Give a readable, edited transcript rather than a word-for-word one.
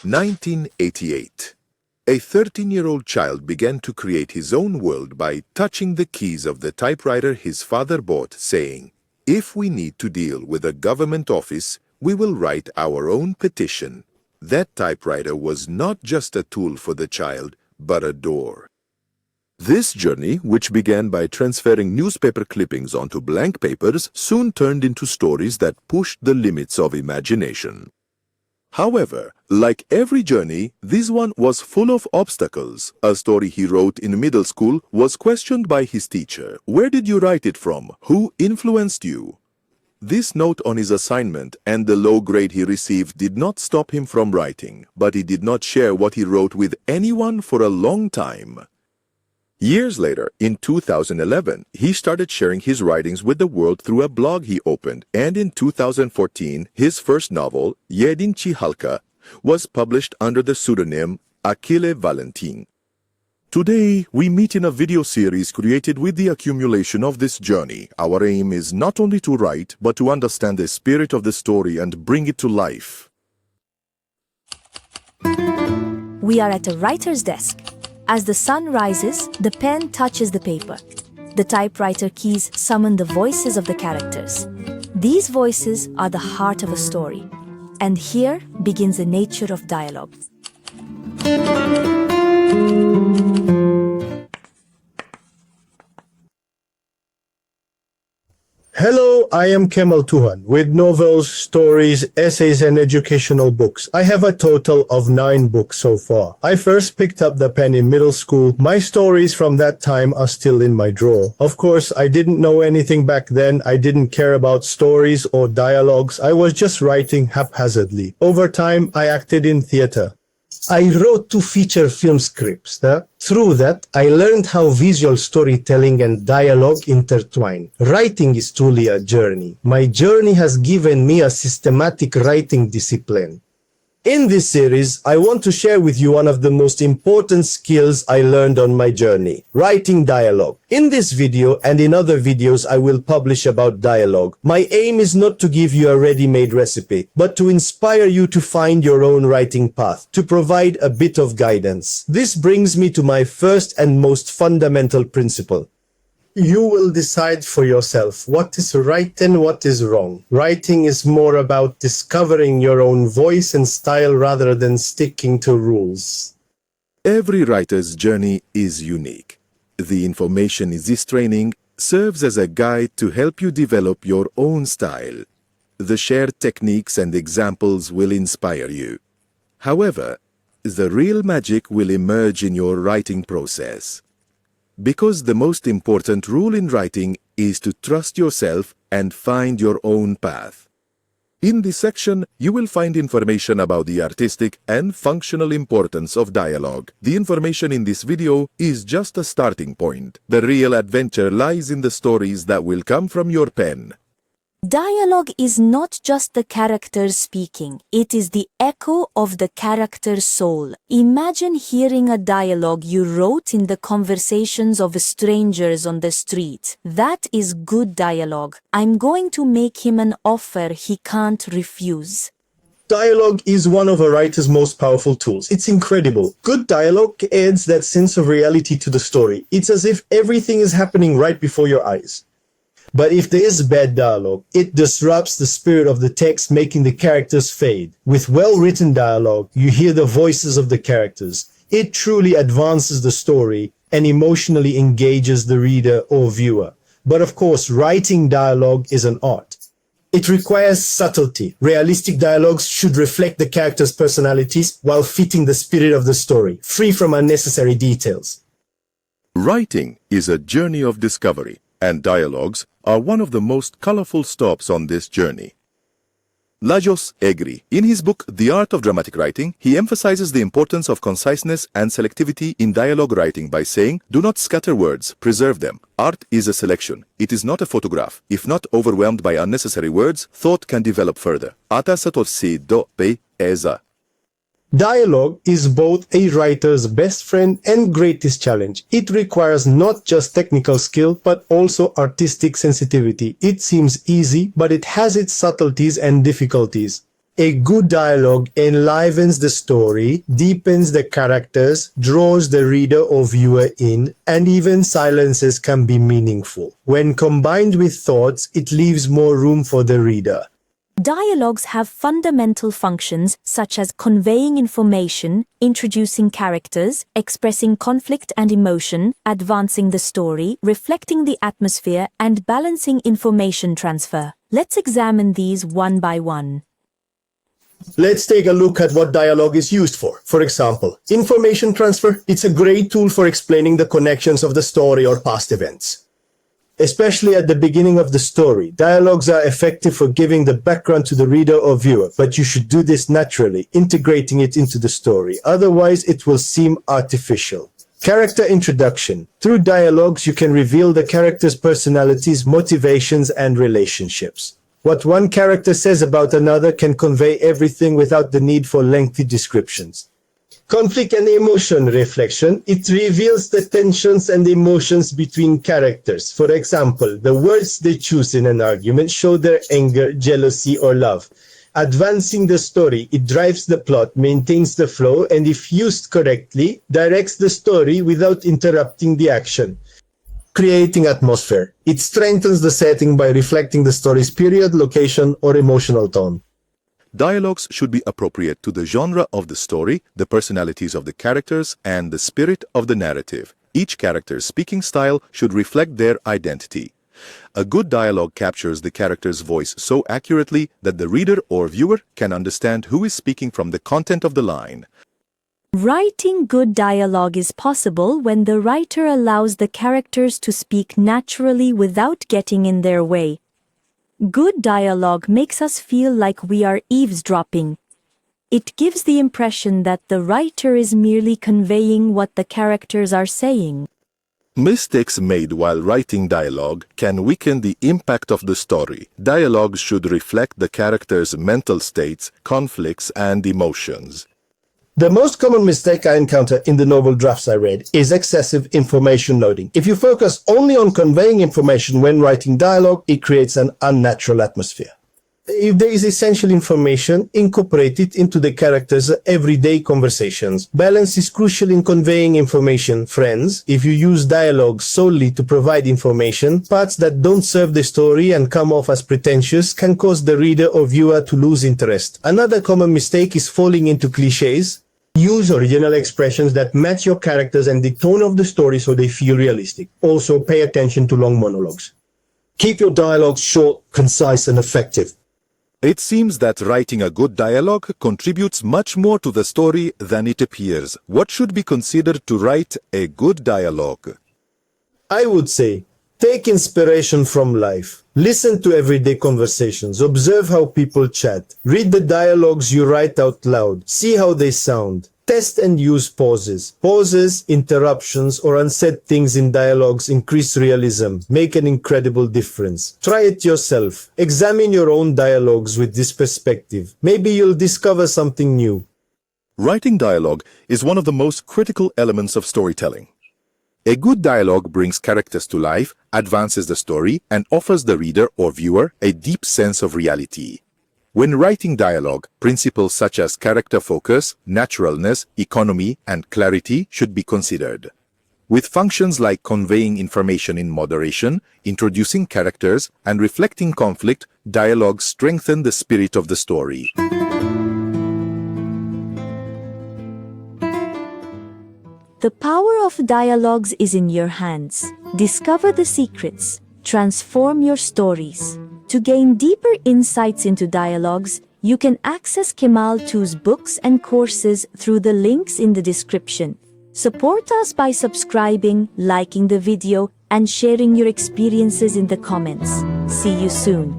1988. A 13-year-old child began to create his own world by touching the keys of the typewriter his father bought, saying, "If we need to deal with a government office, we will write our own petition." That typewriter was not just a tool for the child, but a door. This journey, which began by transferring newspaper clippings onto blank papers, soon turned into stories that pushed the limits of imagination. However, like every journey, this one was full of obstacles. A story he wrote in middle school was questioned by his teacher. "Where did you write it from? Who influenced you?" This note on his assignment and the low grade he received did not stop him from writing, but he did not share what he wrote with anyone for a long time. Years later, in 2011, he started sharing his writings with the world through a blog he opened, and in 2014, his first novel, Yedinci Halka, was published under the pseudonym Achille Valentin. Today, we meet in a video series created with the accumulation of this journey. Our aim is not only to write, but to understand the spirit of the story and bring it to life. We are at a writer's desk. As the sun rises, the pen touches the paper. The typewriter keys summon the voices of the characters. These voices are the heart of a story. And here begins the nature of dialogue. Hello, I am Kemal Tuğan with novels, stories, essays and educational books. I have a total of 9 books so far. I first picked up the pen in middle school. My stories from that time are still in my drawer. Of course, I didn't know anything back then. I didn't care about stories or dialogues. I was just writing haphazardly. Over time, I acted in theater. I wrote 2 feature film scripts. Through that, I learned how visual storytelling and dialogue intertwine. Writing is truly a journey. My journey has given me a systematic writing discipline. In this series, I want to share with you one of the most important skills I learned on my journey, writing dialogue. In this video and in other videos I will publish about dialogue, my aim is not to give you a ready-made recipe, but to inspire you to find your own writing path, to provide a bit of guidance. This brings me to my first and most fundamental principle. You will decide for yourself what is right and what is wrong. Writing is more about discovering your own voice and style rather than sticking to rules. Every writer's journey is unique. The information in this training serves as a guide to help you develop your own style. The shared techniques and examples will inspire you. However, the real magic will emerge in your writing process. Because the most important rule in writing is to trust yourself and find your own path. In this section, you will find information about the artistic and functional importance of dialogue. The information in this video is just a starting point. The real adventure lies in the stories that will come from your pen. Dialogue is not just the characters speaking, it is the echo of the character's soul. Imagine hearing a dialogue you wrote in the conversations of strangers on the street. That is good dialogue. I'm going to make him an offer he can't refuse. Dialogue is one of a writer's most powerful tools. It's incredible. Good dialogue adds that sense of reality to the story. It's as if everything is happening right before your eyes. But if there is bad dialogue, it disrupts the spirit of the text, making the characters fade. With well-written dialogue, you hear the voices of the characters. It truly advances the story and emotionally engages the reader or viewer. But of course, writing dialogue is an art. It requires subtlety. Realistic dialogues should reflect the characters' personalities while fitting the spirit of the story, free from unnecessary details. Writing is a journey of discovery, and dialogues are one of the most colorful stops on this journey. Lajos Egri, in his book The Art of Dramatic Writing, he emphasizes the importance of conciseness and selectivity in dialogue writing by saying, "Do not scatter words, preserve them. Art is a selection. It is not a photograph. If not overwhelmed by unnecessary words, thought can develop further." Ata satorsi do pe eza. Dialogue is both a writer's best friend and greatest challenge. It requires not just technical skill, but also artistic sensitivity. It seems easy, but it has its subtleties and difficulties. A good dialogue enlivens the story, deepens the characters, draws the reader or viewer in, and even silences can be meaningful. When combined with thoughts, it leaves more room for the reader. Dialogues have fundamental functions such as conveying information, introducing characters, expressing conflict and emotion, advancing the story, reflecting the atmosphere, and balancing information transfer. Let's examine these one by one. Let's take a look at what dialogue is used for. For example, information transfer. It's a great tool for explaining the connections of the story or past events. Especially at the beginning of the story, dialogues are effective for giving the background to the reader or viewer, but you should do this naturally, integrating it into the story. Otherwise, it will seem artificial. Character introduction. Through dialogues, you can reveal the character's personalities, motivations, and relationships. What one character says about another can convey everything without the need for lengthy descriptions. Conflict and emotion reflection. It reveals the tensions and emotions between characters. For example, the words they choose in an argument show their anger, jealousy, or love. Advancing the story, it drives the plot, maintains the flow, and if used correctly, directs the story without interrupting the action. Creating atmosphere. It strengthens the setting by reflecting the story's period, location, or emotional tone. Dialogues should be appropriate to the genre of the story, the personalities of the characters, and the spirit of the narrative. Each character's speaking style should reflect their identity. A good dialogue captures the character's voice so accurately that the reader or viewer can understand who is speaking from the content of the line. Writing good dialogue is possible when the writer allows the characters to speak naturally without getting in their way. Good dialogue makes us feel like we are eavesdropping. It gives the impression that the writer is merely conveying what the characters are saying. Mistakes made while writing dialogue can weaken the impact of the story. Dialogue should reflect the character's mental states, conflicts, and emotions. The most common mistake I encounter in the novel drafts I read is excessive information loading. If you focus only on conveying information when writing dialogue, it creates an unnatural atmosphere. If there is essential information, incorporate it into the characters' everyday conversations. Balance is crucial in conveying information, friends. If you use dialogue solely to provide information, parts that don't serve the story and come off as pretentious can cause the reader or viewer to lose interest. Another common mistake is falling into cliches. Use original expressions that match your characters and the tone of the story so they feel realistic. Also, pay attention to long monologues. Keep your dialogue short, concise, and effective. It seems that writing a good dialogue contributes much more to the story than it appears. What should be considered to write a good dialogue? I would say, take inspiration from life. Listen to everyday conversations. Observe how people chat. Read the dialogues you write out loud. See how they sound. Test and use pauses. Pauses, interruptions, or unsaid things in dialogues increase realism, make an incredible difference. Try it yourself. Examine your own dialogues with this perspective. Maybe you'll discover something new. Writing dialogue is one of the most critical elements of storytelling. A good dialogue brings characters to life, advances the story, and offers the reader or viewer a deep sense of reality. When writing dialogue, principles such as character focus, naturalness, economy, and clarity should be considered. With functions like conveying information in moderation, introducing characters, and reflecting conflict, dialogue strengthen the spirit of the story. The power of dialogues is in your hands. Discover the secrets. Transform your stories. To gain deeper insights into dialogues, you can access Kemal Tuğan's books and courses through the links in the description. Support us by subscribing, liking the video, and sharing your experiences in the comments. See you soon.